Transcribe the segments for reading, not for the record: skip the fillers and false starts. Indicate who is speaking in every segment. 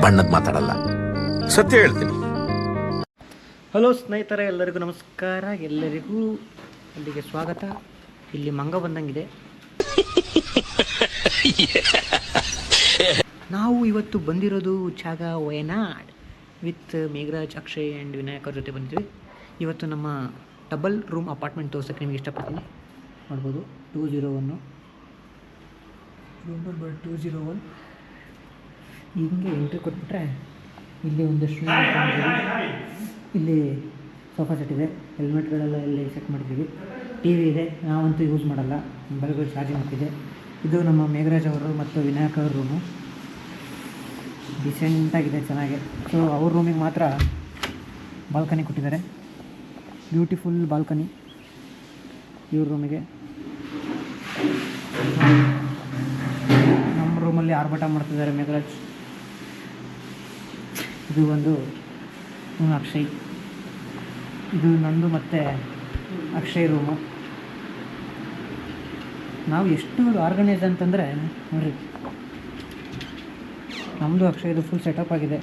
Speaker 1: ಬಣ್ಣದ ಮಾತಾಡಲ್ಲ, ಸತ್ಯ ಹೇಳ್ತೀನಿ.
Speaker 2: ಹಲೋ ಸ್ನೇಹಿತರೆ, ಎಲ್ಲರಿಗೂ ನಮಸ್ಕಾರ. ಎಲ್ಲರಿಗೂ ಅಲ್ಲಿಗೆ ಸ್ವಾಗತ. ಇಲ್ಲಿ ಮಂಗ ಬಂದಂಗಿದೆ. ನಾವು ಇವತ್ತು ಬಂದಿರೋದು ಜಾಗ ವಯನಾಡ್ ವಿತ್ ಮೇಘರಾಜ್, ಅಕ್ಷಯ್ ಆ್ಯಂಡ್ ವಿನಾಯಕ್ ಅವ್ರ ಜೊತೆ ಬಂದಿದ್ವಿ. ಇವತ್ತು ನಮ್ಮ ಡಬಲ್ ರೂಮ್ ಅಪಾರ್ಟ್ಮೆಂಟ್ ತೋರ್ಸೋಕ್ಕೆ ನಿಮಗೆ ಇಷ್ಟಪಡ್ತೀನಿ. ನೋಡ್ಬೋದು 201 ರೂಮ್ ನಂಬರ್ 201. ಹಿಂಗೆ ಎಂಟ್ರಿ ಕೊಟ್ಬಿಟ್ರೆ ಇಲ್ಲಿ ಒಂದಷ್ಟು ಇಲ್ಲಿ ಸೋಫಾ ಸೆಟ್ ಇದೆ, ಹೆಲ್ಮೆಟ್ಗಳೆಲ್ಲ ಇಲ್ಲಿ ಸೆಟ್ ಮಾಡಿದ್ದೀವಿ, ಟಿ ವಿ ಇದೆ, ನಾವಂತೂ ಯೂಸ್ ಮಾಡಲ್ಲ, ಮೊಬೈಲ್ಗಳು ಚಾರ್ಜಿಂಗ್ ಹಾಕಿದೆ. ಇದು ನಮ್ಮ ಮೇಘರಾಜ್ ಅವರು ಮತ್ತು ವಿನಾಯಕ್ ಅವ್ರ ರೂಮು. ಡಿಸೆಂಟಾಗಿದೆ, ಚೆನ್ನಾಗಿದೆ. ಸೊ ಅವ್ರ ರೂಮಿಗೆ ಮಾತ್ರ ಬಾಲ್ಕನಿ ಕೊಟ್ಟಿದ್ದಾರೆ, ಬ್ಯೂಟಿಫುಲ್ ಬಾಲ್ಕನಿ ಇವ್ರ ರೂಮಿಗೆ. ನಮ್ಮ ರೂಮಲ್ಲಿ ಆರ್ಭಟ ಮಾಡ್ತಿದ್ದಾರೆ ಮೇಘರಾಜ್. ಇದು ಒಂದು ಅಕ್ಷಯ್, ಇದು ನಂದು ಮತ್ತು ಅಕ್ಷಯ್ ರೂಮು. ನಾವು ಎಷ್ಟು ಆರ್ಗನೈಸ್ ಅಂತಂದರೆ ನೋಡಿರಿ, ನಮ್ಮದು ಅಕ್ಷಯ್ದು ಫುಲ್ ಸೆಟಪ್ ಆಗಿದೆ.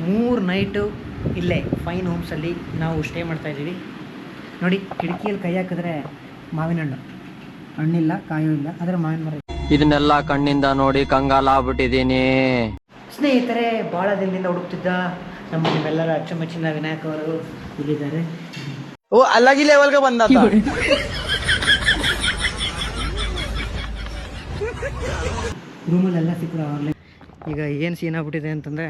Speaker 2: 3 ನೈಟು ಇಲ್ಲೇ ಫೈನ್ ಹೋಮ್ಸಲ್ಲಿ ನಾವು ಸ್ಟೇ ಮಾಡ್ತಾಯಿದ್ದೀವಿ. ನೋಡಿ, ಕಿಟಕಿಯಲ್ಲಿ ಕೈ ಹಾಕಿದ್ರೆ ಮಾವಿನ ಹಣ್ಣು, ಹಣ್ಣಿಲ್ಲ, ಕಾಯೂ ಇಲ್ಲ, ಆದರೆ ಮಾವಿನ ಮರ.
Speaker 3: ಇದನ್ನೆಲ್ಲ ಕಣ್ಣಿಂದ ನೋಡಿ ಕಂಗಾಲ ಆಗ್ಬಿಟ್ಟಿದ್ದೀನಿ.
Speaker 2: ಸ್ನೇಹಿತರೆ, ಭಾಳ ದಿನದಿಂದ ಹುಡುಕ್ತಿದ್ದ ನಿಮ್ಮೆಲ್ಲರ ಅಚ್ಚುಮೆಚ್ಚಿನ ವಿನಾಯಕ್ ಅವರು ಇಲ್ಲಿದ್ದಾರೆ.
Speaker 3: ಓ, ಅಲ್ಲಾಗಿ ಲೆವೆಲ್ಗೆ ಬಂದ.
Speaker 2: ರೂಮಲ್ಲೆಲ್ಲ ಸಿಕ್ಕರು ಆಗಲೇ. ಈಗ ಏನು ಸೀನ್ ಆಗ್ಬಿಟ್ಟಿದೆ ಅಂತಂದರೆ,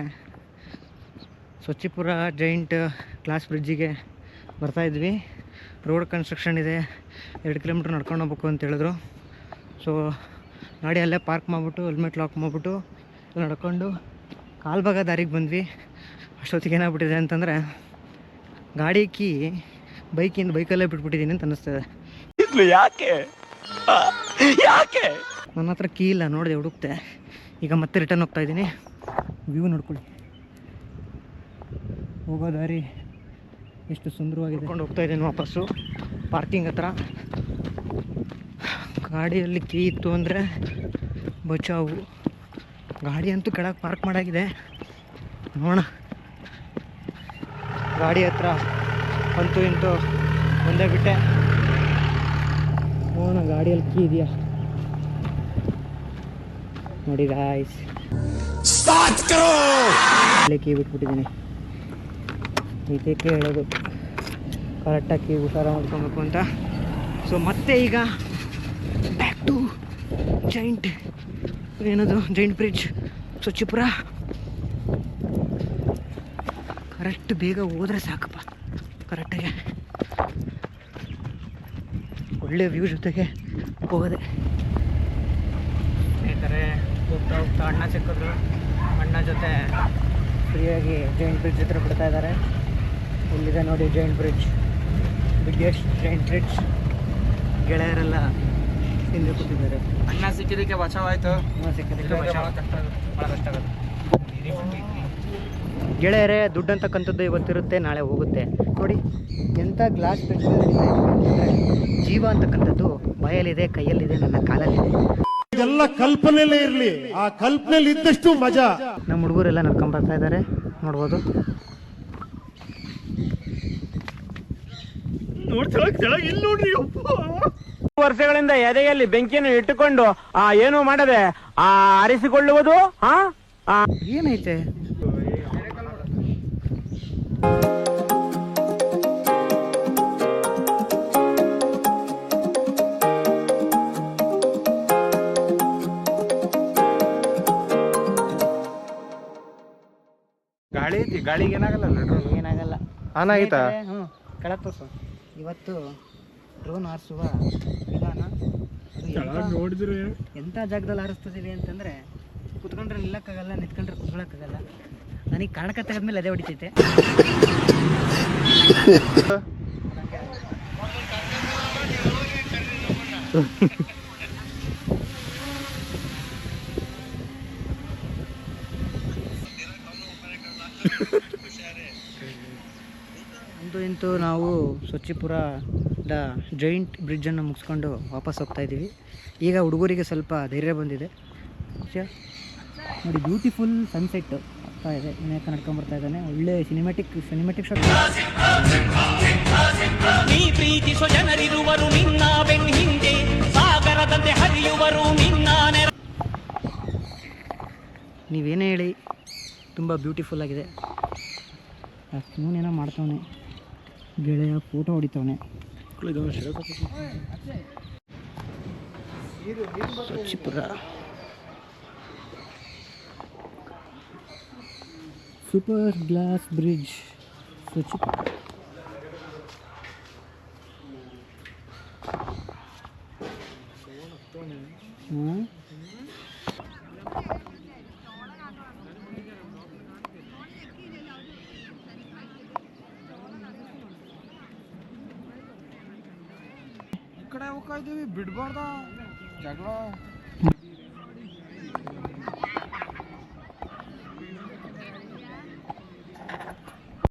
Speaker 2: ಸ್ವಚ್ಛಪುರ ಜೈಂಟ್ ಗ್ಲಾಸ್ ಬ್ರಿಡ್ಜಿಗೆ ಬರ್ತಾಯಿದ್ವಿ. ರೋಡ್ ಕನ್ಸ್ಟ್ರಕ್ಷನ್ ಇದೆ, 2 ಕಿಲೋಮೀಟ್ರ್ ನಡ್ಕೊಂಡು ಹೋಗ್ಬೇಕು ಅಂತ ಹೇಳಿದ್ರು. ಸೊ ಗಾಡಿ ಅಲ್ಲೇ ಪಾರ್ಕ್ ಮಾಡಿಬಿಟ್ಟು ಹೆಲ್ಮೆಟ್ ಲಾಕ್ ಮಾಡಿಬಿಟ್ಟು ನಡ್ಕೊಂಡು ಕಾಲ್ಭಾಗ ದಾರಿಗೆ ಬಂದ್ವಿ. ಅಷ್ಟೊತ್ತಿಗೆ ಏನಾಗ್ಬಿಟ್ಟಿದೆ ಅಂತಂದರೆ, ಗಾಡಿ ಕೀ ಬೈಕಲ್ಲೇ ಬಿಟ್ಬಿಟ್ಟಿದ್ದೀನಿ ಅಂತ ಅನ್ನಿಸ್ತದೆ.
Speaker 3: ಯಾಕೆ
Speaker 2: ನನ್ನ ಹತ್ರ ಕೀ ಇಲ್ಲ, ನೋಡಿದೆ, ಹುಡುಕ್ತೆ. ಈಗ ಮತ್ತೆ ರಿಟರ್ನ್ ಹೋಗ್ತಾಯಿದ್ದೀನಿ. ವ್ಯೂ ನೋಡ್ಕೊಳ್ಳಿ, ಹೋಗೋ ದಾರಿ ಎಷ್ಟು ಸುಂದರವಾಗಿದೆ. ಕೊಂಡು ಹೋಗ್ತಾಯಿದ್ದೀನಿ ವಾಪಸ್ಸು ಪಾರ್ಕಿಂಗ್ ಹತ್ರ. ಗಾಡಿಯಲ್ಲಿ ಕೀ ಇತ್ತು ಅಂದರೆ ಬಚಾವು. ಗಾಡಿ ಅಂತೂ ಕೆಳಗೆ ಪಾರ್ಕ್ ಮಾಡಾಗಿದೆ. ನೋಡೋಣ, ಗಾಡಿ ಹತ್ರ ಅಂತೂ ಇಂತೂ ಒಂದೇ ಬಿಟ್ಟೆ. ನೋಡೋಣ ಗಾಡಿಯಲ್ಲಿ ಕೀ ಇದೆಯಾ ನೋಡಿ ಗಾಯ್ಸ್. ಅಲ್ಲೇ ಕೀ ಬಿಟ್ಬಿಟ್ಟಿದ್ದೀನಿ. ಇದಕ್ಕೆ ಹೇಳೋದು ಕರೆಕ್ಟಾಗಿ ಕೀ ಹುಷಾರ ಮಾಡ್ಕೊಬೇಕು ಅಂತ. ಸೊ ಮತ್ತೆ ಈಗ back to giant bridge Swachhapura. Correct ಬೇಗ ಹೋದರೆ ಸಾಕಪ್ಪ. ಕರೆಕ್ಟಾಗಿ ಒಳ್ಳೆ ವ್ಯೂ ಜೊತೆಗೆ ಹೋಗೋದೆ. ಸ್ನೇಹಿತರೆ, ಹೋಗ್ತಾ ಹೋಗ್ತಾ ಅಣ್ಣ ಸಿಕ್ಕಿದ್ರು. ಅಣ್ಣ ಜೊತೆ ಫ್ರೀಯಾಗಿ ಜೈಂಟ್ ಬ್ರಿಡ್ಜ್ ಹತ್ರ ಬಿಡ್ತಾ ಇದ್ದಾರೆ. ಇಲ್ಲಿದೆ ನೋಡಿ giant bridge, biggest giant bridge. ಗೆಳೆಯರೆಲ್ಲ ಹಿಂದೆ ಕೂತಿದ್ದಾರೆ.
Speaker 3: ಅಣ್ಣ ಸಿಕ್ಕಿದ್ದಕ್ಕೆ ಬಚಾವಾಯ್ತು.
Speaker 2: ಸಿಕ್ಕಿದ್ದಕ್ಕೆ ಕಷ್ಟ ಆಗುತ್ತೆ. ಗೆಳೆಯರೇ, ದುಡ್ಡು ಅಂತಕ್ಕಂಥದ್ದು ಇವತ್ತಿರುತ್ತೆ, ನಾಳೆ ಹೋಗುತ್ತೆ. ನೋಡಿ ಎಂಥ ಗ್ಲಾಸ್ ಬ್ರಿಡ್ಜ್ ಇದೆ. ಜೀವ ಅಂತಕ್ಕಂಥದ್ದು ಬಾಯಲ್ಲಿದೆ, ಕೈಯಲ್ಲಿದೆ, ನನ್ನ ಕಾಲಲ್ಲಿದೆ.
Speaker 4: ಎಲ್ಲ ಕಲ್ಪನೆಯಲ್ಲೇ ಇರಲಿ, ಆ ಕಲ್ಪನೆಯಲ್ಲಿ ಇದ್ದಷ್ಟು ಮಜಾ.
Speaker 2: ನಮ್ಮ ಹುಡುಗರೆಲ್ಲ ನಡ್ಕೊಂಡು ಬರ್ತಾ ಇದ್ದಾರೆ, ನೋಡ್ಬೋದು.
Speaker 3: ವರ್ಷಗಳಿಂದ ಎದೆಯಲ್ಲಿ ಬೆಂಕಿಯನ್ನು ಇಟ್ಟುಕೊಂಡು ಏನು ಮಾಡದೆ ಆರಿಸಿಕೊಳ್ಳುವುದು
Speaker 2: ಏನೈತೆ.
Speaker 3: ಗಾಳಿಗೆ ಏನಾಗಲ್ಲ,
Speaker 2: ಏನಾಗಲ್ಲ.
Speaker 3: ಆನ್ ಆಯ್ತಾ?
Speaker 2: ಕೆಳಗೆ ತೋರ್ಸು. ಇವತ್ತು ಡ್ರೋನ್ ಹಾರಿಸುವ ವಿಧಾನ
Speaker 4: ನೋಡಿದ್ರೆ
Speaker 2: ಎಂಥ ಜಾಗದಲ್ಲಿ ಹಾರಿಸ್ತಿದ್ದೀವಿ ಅಂತಂದರೆ, ಕುತ್ಕೊಂಡ್ರೆ ನಿಲ್ಲಕ್ಕಾಗಲ್ಲ, ನಿಂತ್ಕೊಂಡ್ರೆ ಕುತ್ಕೊಳ್ಳೋಕ್ಕಾಗಲ್ಲ. ನನಗೆ ಕಾಣಕ ತೆಗೆದ್ಮೇಲೆ ಅದೇ ಹೊಡಿತೈತೆ. ಅಂತೂ ಇಂತೂ ನಾವು ಸ್ವಚ್ಛಪುರ ದ ಜೈಂಟ್ ಬ್ರಿಡ್ಜನ್ನು ಮುಗಿಸ್ಕೊಂಡು ವಾಪಸ್ ಹೋಗ್ತಾ ಇದ್ದೀವಿ. ಈಗ ಹುಡುಗರಿಗೆ ಸ್ವಲ್ಪ ಧೈರ್ಯ ಬಂದಿದೆ. ನೋಡಿ ಬ್ಯೂಟಿಫುಲ್ ಸನ್ಸೆಟ್ ಆಗ್ತಾ ಇದೆ. ವಿನಾಯಕ ನಡ್ಕೊಂಡ್ಬರ್ತಾ ಇದ್ದಾನೆ. ಒಳ್ಳೆ ಸಿನಿಮ್ಯಾಟಿಕ್ ಶಾಟ್.
Speaker 5: ನೀ ಪ್ರೀತಿಸೋ ಜನರಿರುವರು ನಿನ್ನ ಬೆನ್ ಹಿಂದೆ, ಸಾಗರದಂತೆ ಹರಿಯುವರು ನಿನ್ನ.
Speaker 2: ನೀವೇನೇ ಹೇಳಿ ತುಂಬ ಬ್ಯೂಟಿಫುಲ್ ಆಗಿದೆ. ಇವನೇನೋ ಮಾಡ್ತಾವನೆ, ಗೆಳೆಯ ಫೋಟೋ ಹೊಡಿತಾವನೆ. Swachhapura super glass bridge Swachhapura.
Speaker 3: ಈ ಕಡೆ ಹೋಗ್ತಾ ಇದ್ದೀವಿ, ಬಿಡ್ಬಾರ್ದ ಜಗಳ.